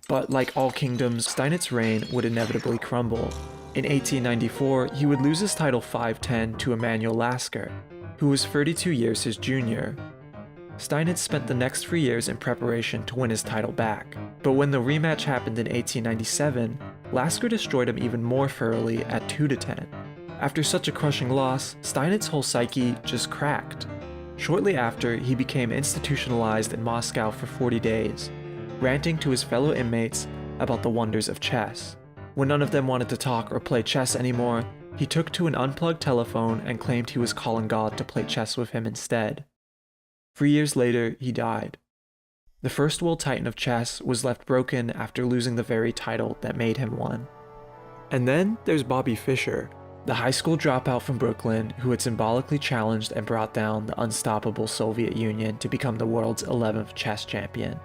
But like all kingdoms, Steinitz's reign would inevitably crumble. In 1894, he would lose his title 5-10 to Emanuel Lasker, who was 32 years his junior. Steinitz spent the next 3 years in preparation to win his title back, but when the rematch happened in 1897, Lasker destroyed him even more thoroughly at 2-10. After such a crushing loss, Steinitz's whole psyche just cracked. Shortly after, he became institutionalized in Moscow for 40 days, ranting to his fellow inmates about the wonders of chess. When none of them wanted to talk or play chess anymore, he took to an unplugged telephone and claimed he was calling God to play chess with him instead. 3 years later, he died. The first world titan of chess was left broken after losing the very title that made him one. And then there's Bobby Fischer, the high school dropout from Brooklyn who had symbolically challenged and brought down the unstoppable Soviet Union to become the world's 11th chess champion.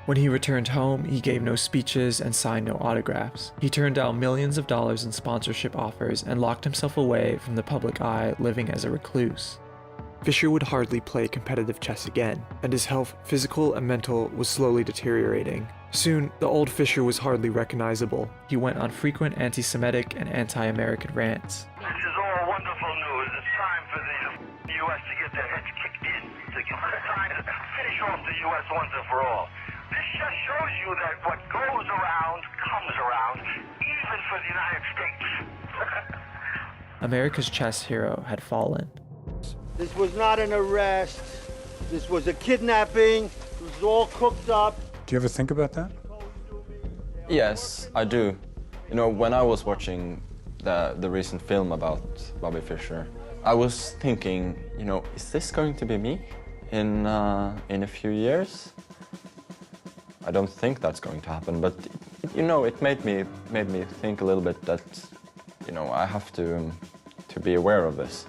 When he returned home, he gave no speeches and signed no autographs. He turned down millions of dollars in sponsorship offers and locked himself away from the public eye, living as a recluse. Fischer would hardly play competitive chess again, and his health, physical and mental, was slowly deteriorating. Soon, the old Fischer was hardly recognizable. He went on frequent anti-Semitic and anti-American rants. This is all wonderful news. It's time for the U.S. to get their heads kicked in. It's time to finish off the U.S. once and for all. This just shows you that what goes around comes around, even for the United States. America's chess hero had fallen. This was not an arrest. This was a kidnapping. It was all cooked up. Do you ever think about that? Yes, I do. You know, when I was watching the recent film about Bobby Fischer, I was thinking, you know, is this going to be me in a few years? I don't think that's going to happen, but you know, it made me think a little bit that, you know, I have to be aware of this.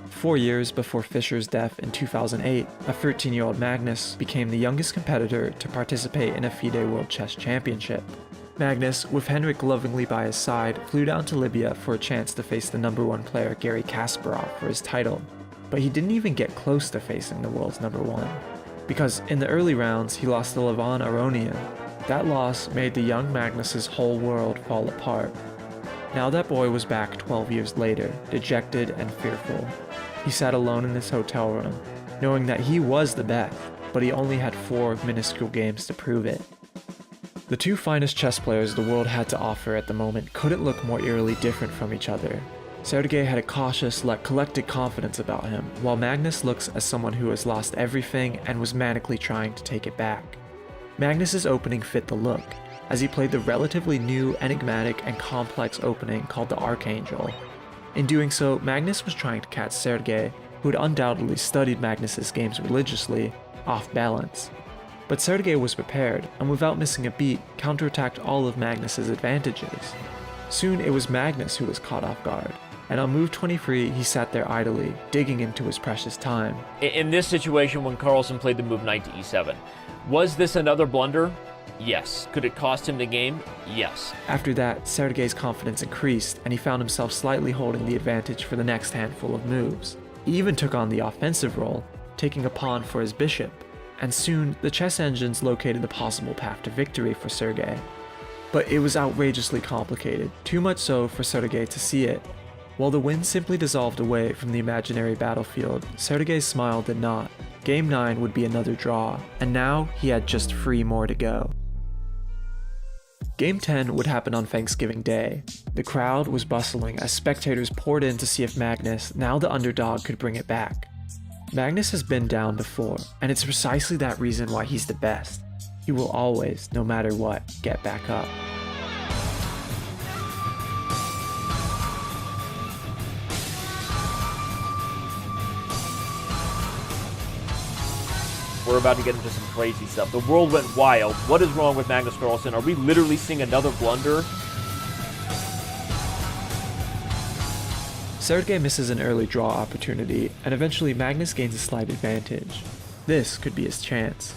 4 years before Fischer's death in 2008, a 13-year-old Magnus became the youngest competitor to participate in a FIDE World Chess Championship. Magnus, with Henrik lovingly by his side, flew down to Libya for a chance to face the #1 player Garry Kasparov for his title, but he didn't even get close to facing the world's #1. Because in the early rounds, he lost to Levon Aronian. That loss made the young Magnus's whole world fall apart. Now that boy was back 12 years later, dejected and fearful. He sat alone in his hotel room, knowing that he was the best, but he only had 4 minuscule games to prove it. The two finest chess players the world had to offer at the moment couldn't look more eerily different from each other. Sergey had a cautious, collected confidence about him, while Magnus looks as someone who has lost everything and was manically trying to take it back. Magnus's opening fit the look, as he played the relatively new, enigmatic, and complex opening called the Archangel. In doing so, Magnus was trying to catch Sergey, who had undoubtedly studied Magnus's games religiously, off balance. But Sergey was prepared, and without missing a beat, counterattacked all of Magnus's advantages. Soon it was Magnus who was caught off guard, and on move 23 he sat there idly, digging into his precious time. In this situation, when Carlsen played the move knight to e7, was this another blunder? Yes. Could it cost him the game? Yes. After that, Sergey's confidence increased, and he found himself slightly holding the advantage for the next handful of moves. He even took on the offensive role, taking a pawn for his bishop, and soon the chess engines located the possible path to victory for Sergey. But it was outrageously complicated, too much so for Sergey to see it. While the wind simply dissolved away from the imaginary battlefield, Sergey's smile did not. Game 9 would be another draw, and now he had just 3 more to go. Game 10 would happen on Thanksgiving Day. The crowd was bustling as spectators poured in to see if Magnus, now the underdog, could bring it back. Magnus has been down before, and it's precisely that reason why he's the best. He will always, no matter what, get back up. We're about to get into some crazy stuff. The world went wild. What is wrong with Magnus Carlsen? Are we literally seeing another blunder? Sergey misses an early draw opportunity, and eventually Magnus gains a slight advantage. This could be his chance.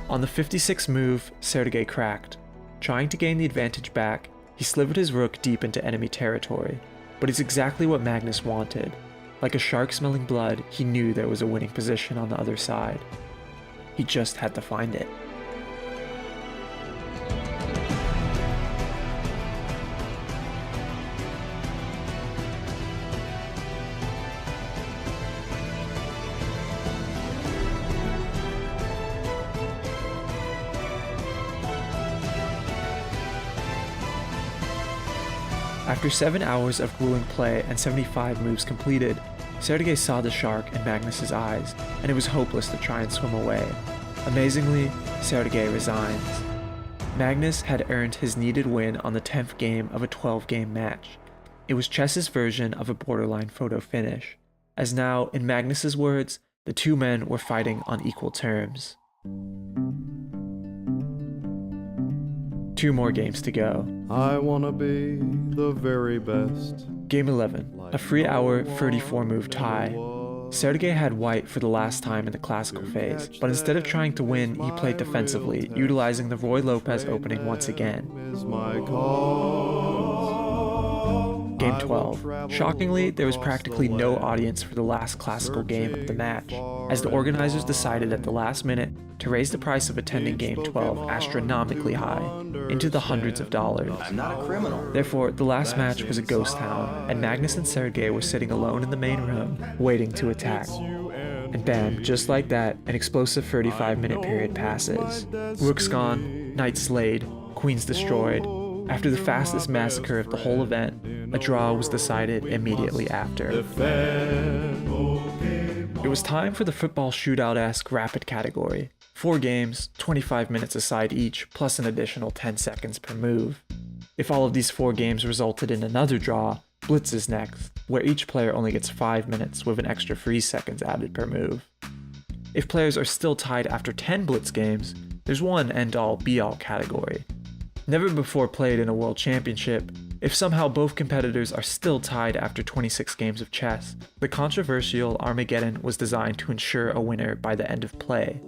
On the 56th move, Sergey cracked. Trying to gain the advantage back, he slivered his rook deep into enemy territory, but it's exactly what Magnus wanted. Like a shark smelling blood, he knew there was a winning position on the other side. He just had to find it. After 7 hours of grueling play and 75 moves completed, Sergey saw the shark in Magnus's eyes, and it was hopeless to try and swim away. Amazingly, Sergey resigns. Magnus had earned his needed win on the 10th game of a 12-game match. It was chess's version of a borderline photo finish, as now, in Magnus's words, the two men were fighting on equal terms. 2 more games to go. I wanna be the very best. Game 11, a 3-hour, 34-move tie. Sergey had white for the last time in the classical phase, but instead of trying to win, he played defensively, utilizing the Roy Lopez opening once again. Game 12. Shockingly, there was practically no audience for the last classical game of the match, as the organizers decided at the last minute to raise the price of attending Game 12 astronomically high, into the hundreds of dollars. I'm not a criminal. Therefore, the last match was a ghost town, and Magnus and Sergey were sitting alone in the main room, waiting to attack. And bam, just like that, an explosive 35-minute period passes. Rook's gone, knight slayed, queens destroyed. After the fastest massacre of the whole event, a draw was decided immediately after. It was time for the football shootout-esque rapid category. 4 games, 25 minutes aside each, plus an additional 10 seconds per move. If all of these 4 games resulted in another draw, Blitz is next, where each player only gets 5 minutes with an extra 3 seconds added per move. If players are still tied after 10 Blitz games, there's one end-all be-all category. Never before played in a world championship, if somehow both competitors are still tied after 26 games of chess, the controversial Armageddon was designed to ensure a winner by the end of play.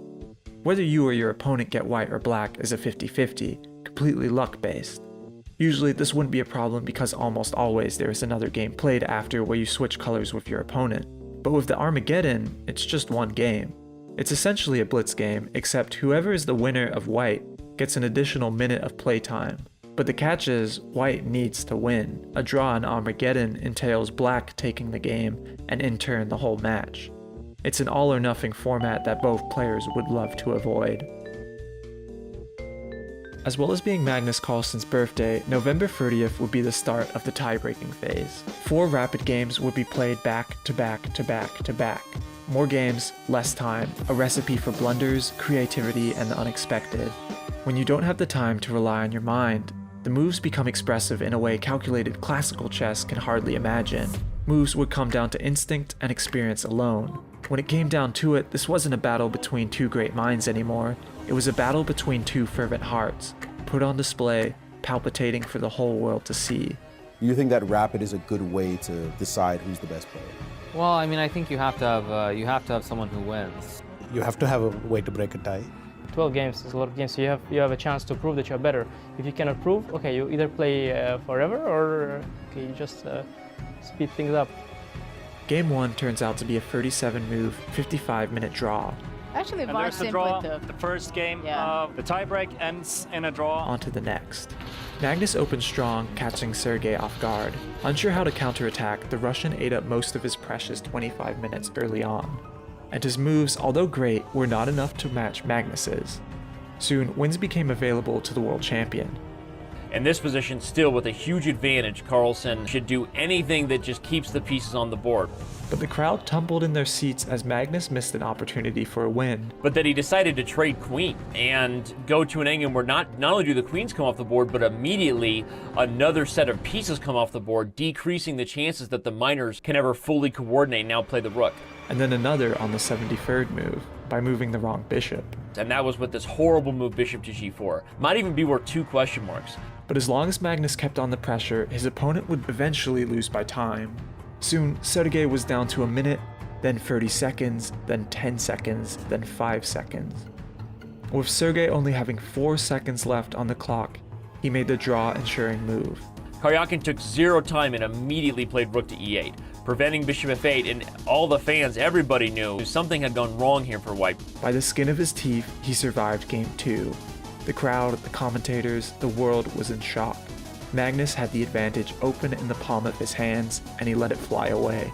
Whether you or your opponent get white or black is a 50-50, completely luck-based. Usually this wouldn't be a problem because almost always there is another game played after where you switch colors with your opponent, but with the Armageddon, it's just one game. It's essentially a blitz game, except whoever is the winner of white gets an additional minute of playtime. But the catch is, white needs to win. A draw in Armageddon entails black taking the game, and in turn the whole match. It's an all-or-nothing format that both players would love to avoid. As well as being Magnus Carlsen's birthday, November 30th would be the start of the tie-breaking phase. 4 rapid games would be played back to back to back to back. More games, less time, a recipe for blunders, creativity, and the unexpected. When you don't have the time to rely on your mind, the moves become expressive in a way calculated classical chess can hardly imagine. Moves would come down to instinct and experience alone. When it came down to it, this wasn't a battle between 2 great minds anymore. It was a battle between 2 fervent hearts, put on display, palpitating for the whole world to see. You think that rapid is a good way to decide who's the best player? Well, I mean, I think you have to have someone who wins. You have to have a way to break a tie. 12 games is a lot of games, so you have a chance to prove that you're better. If you cannot prove, okay, you either play forever or okay, you just speed things up. Game 1 turns out to be a 37-move, 55-minute draw. Actually, And very there's a simple draw. too. The first game Yeah. of the tiebreak ends in a draw. On to the next. Magnus opened strong, catching Sergey off guard. Unsure how to counterattack, the Russian ate up most of his precious 25 minutes early on. And his moves, although great, were not enough to match Magnus's. Soon, wins became available to the world champion. In this position, still with a huge advantage, Carlsen should do anything that just keeps the pieces on the board. But the crowd tumbled in their seats as Magnus missed an opportunity for a win. But then he decided to trade queen and go to an angle where not only do the queens come off the board, but immediately another set of pieces come off the board, decreasing the chances that the minors can ever fully coordinate and now play the rook. And then another on the 73rd move, by moving the wrong bishop. And that was with this horrible move, bishop to g4. Might even be worth 2 question marks. But as long as Magnus kept on the pressure, his opponent would eventually lose by time. Soon, Sergey was down to a minute, then 30 seconds, then 10 seconds, then 5 seconds. With Sergey only having 4 seconds left on the clock, he made the draw-ensuring move. Karjakin took 0 time and immediately played rook to e8, preventing bishop f8, and all the fans, everybody knew something had gone wrong here for white. By the skin of his teeth, he survived game 2. The crowd, the commentators, the world was in shock. Magnus had the advantage open in the palm of his hands, and he let it fly away.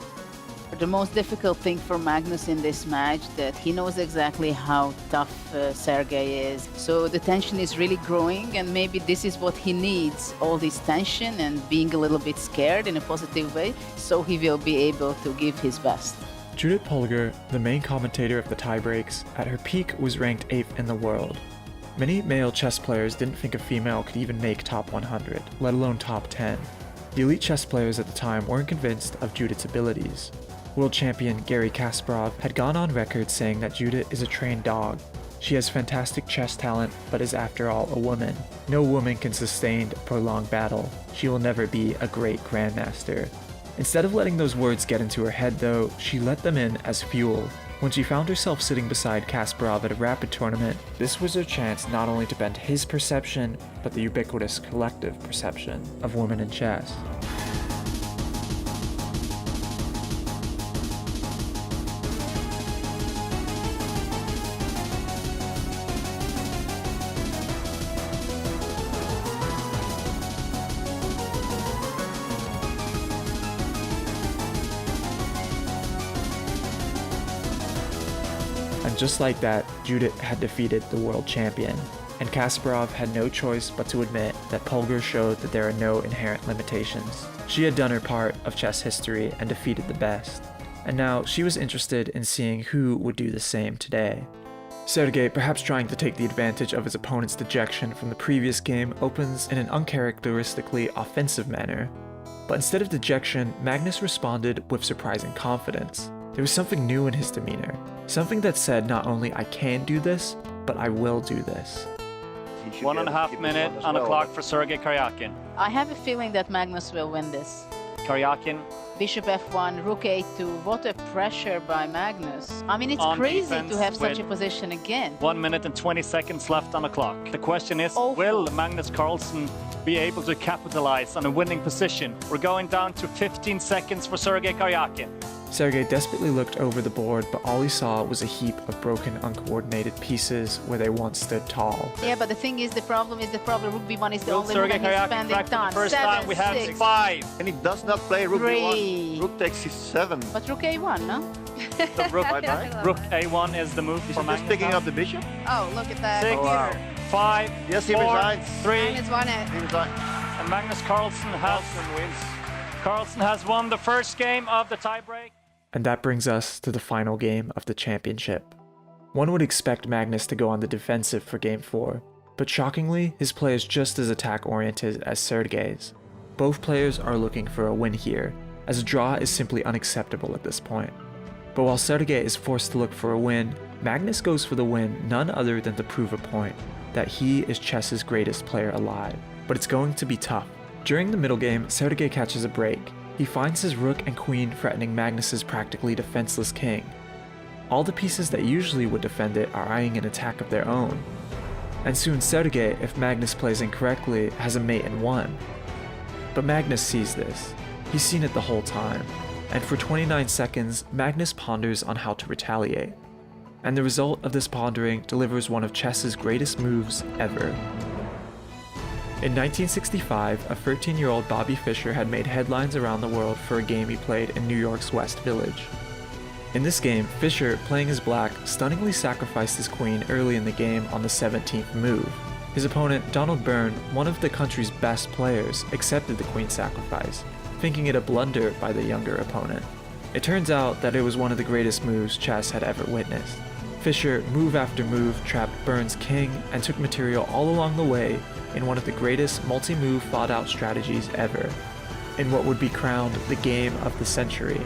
The most difficult thing for Magnus in this match that he knows exactly how tough Sergey is. So the tension is really growing, and maybe this is what he needs, all this tension and being a little bit scared in a positive way, so he will be able to give his best. Judith Polgar, the main commentator of the tiebreaks, at her peak was ranked 8th in the world. Many male chess players didn't think a female could even make top 100, let alone top 10. The elite chess players at the time weren't convinced of Judith's abilities. World champion Garry Kasparov had gone on record saying that Judith is a trained dog. She has fantastic chess talent, but is after all a woman. No woman can sustain a prolonged battle. She will never be a great Grandmaster. Instead of letting those words get into her head though, she let them in as fuel. When she found herself sitting beside Kasparov at a rapid tournament, this was her chance not only to bend his perception, but the ubiquitous collective perception of women in chess. And just like that, Judith had defeated the world champion, and Kasparov had no choice but to admit that Polgar showed that there are no inherent limitations. She had done her part of chess history and defeated the best, and now she was interested in seeing who would do the same today. Sergey, perhaps trying to take the advantage of his opponent's dejection from the previous game, opens in an uncharacteristically offensive manner. But instead of dejection, Magnus responded with surprising confidence. There was something new in his demeanor, something that said not only I can do this, but I will do this. 1.5 minutes on the clock for Sergey Karjakin. I have a feeling that Magnus will win this. Karjakin. Bishop f1, rook a2, what a pressure by Magnus. I mean, it's On crazy defense to have such a with position again. 1 minute and 20 seconds left on the clock. The question is, will Magnus Carlsen be able to capitalize on a winning position? We're going down to 15 seconds for Sergey Karjakin. Sergey desperately looked over the board, but all he saw was a heap of broken, uncoordinated pieces where they once stood tall. Yeah, but the thing is, the problem rook b1 is the Will only Sergey move that he's Karjakin spending crack for the time. first 7, time? We have 6. 5. And he does not play rook b1. Rook takes c7. But rook a1, no? Rook a1 is the move for Magnus. Just picking up the bishop? Oh, look at that. 6, 5, Yes, he 4, resigns. 3, Magnus won it. He resigns. and Magnus Carlsen has won the first game of the tiebreak. And that brings us to the final game of the championship. One would expect Magnus to go on the defensive for Game 4, but shockingly, his play is just as attack-oriented as Sergey's. Both players are looking for a win here, as a draw is simply unacceptable at this point. But while Sergey is forced to look for a win, Magnus goes for the win none other than to prove a point, that he is chess's greatest player alive. But it's going to be tough. During the middle game, Sergey catches a break. He finds his rook and queen threatening Magnus's practically defenseless king. All the pieces that usually would defend it are eyeing an attack of their own. And soon Sergey, if Magnus plays incorrectly, has a mate in 1. But Magnus sees this. He's seen it the whole time. And for 29 seconds, Magnus ponders on how to retaliate. and the result of this pondering delivers one of chess's greatest moves ever. In 1965, a 13-year-old Bobby Fischer had made headlines around the world for a game he played in New York's West Village. In this game, Fischer, playing his black, stunningly sacrificed his queen early in the game on the 17th move. His opponent, Donald Byrne, one of the country's best players, accepted the queen sacrifice, thinking it a blunder by the younger opponent. It turns out that it was one of the greatest moves chess had ever witnessed. Fischer, move after move, trapped Byrne's king and took material all along the way in one of the greatest multi-move thought-out strategies ever, in what would be crowned the game of the century.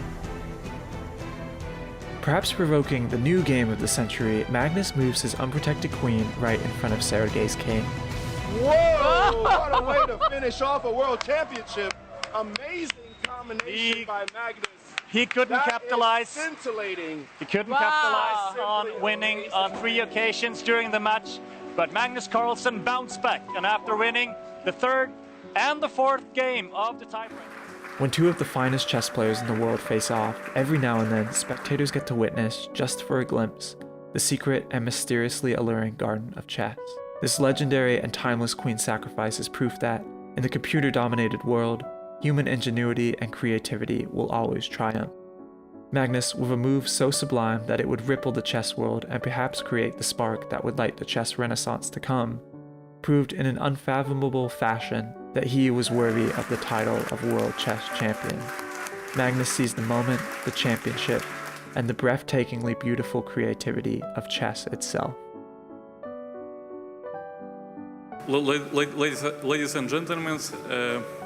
Perhaps provoking the new game of the century, Magnus moves his unprotected queen right in front of Sergey's king. Whoa! What a way to finish off a world championship. Amazing combination by Magnus. He couldn't capitalize. Scintillating. He couldn't capitalize on winning on 3 occasions during the match, but Magnus Carlsen bounced back, and after winning the 3rd and the 4th game of the tiebreak. When two of the finest chess players in the world face off, every now and then spectators get to witness, just for a glimpse, the secret and mysteriously alluring garden of chess. This legendary and timeless queen sacrifice is proof that, in the computer-dominated world, human ingenuity and creativity will always triumph. Magnus, with a move so sublime that it would ripple the chess world and perhaps create the spark that would light the chess renaissance to come, proved in an unfathomable fashion that he was worthy of the title of World Chess Champion. Magnus seized the moment, the championship, and the breathtakingly beautiful creativity of chess itself. Ladies and gentlemen,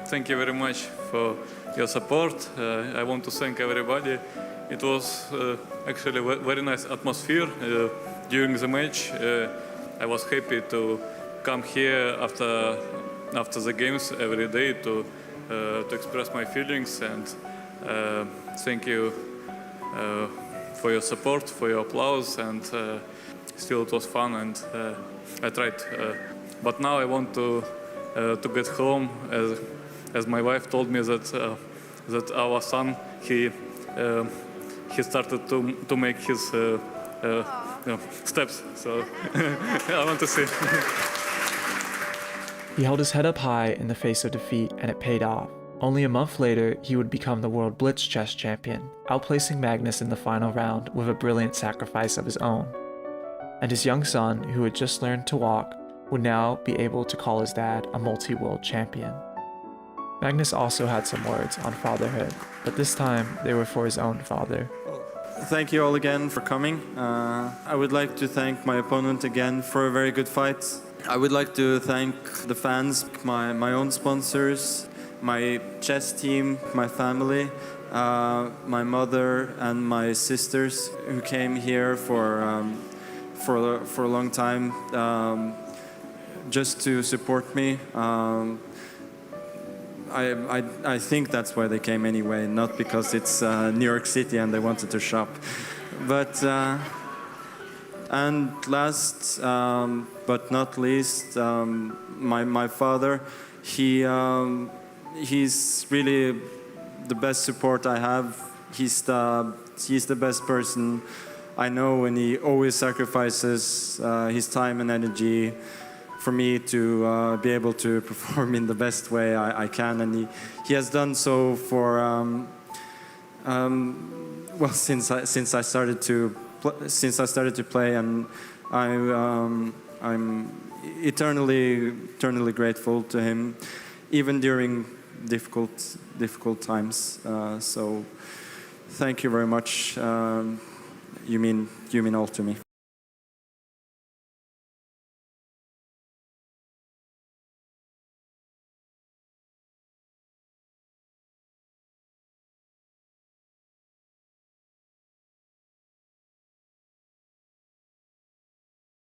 thank you very much for your support. I want to thank everybody. It was actually a very nice atmosphere during the match. I was happy to come here after the games every day to express my feelings, and thank you for your support, for your applause, and still it was fun, and I tried. But now I want to get home, as my wife told me that our son he started to make his steps. So I want to see. He held his head up high in the face of defeat, and it paid off. Only a month later, he would become the World Blitz Chess Champion, outplacing Magnus in the final round with a brilliant sacrifice of his own. And his young son, who had just learned to walk, would now be able to call his dad a multi-world champion. Magnus also had some words on fatherhood, but this time they were for his own father. Thank you all again for coming. I would like to thank my opponent again for a very good fight. I would like to thank the fans, my own sponsors, my chess team, my family, my mother and my sisters who came here for a long time just to support me. I think that's why they came anyway, not because it's New York City and they wanted to shop. But and last but not least, my father. He's really the best support I have. He's the best person I know, and he always sacrifices his time and energy for me to be able to perform in the best way I can, and he has done so for well since I started to play, and I'm eternally grateful to him, even during difficult times. So thank you very much. You mean all to me.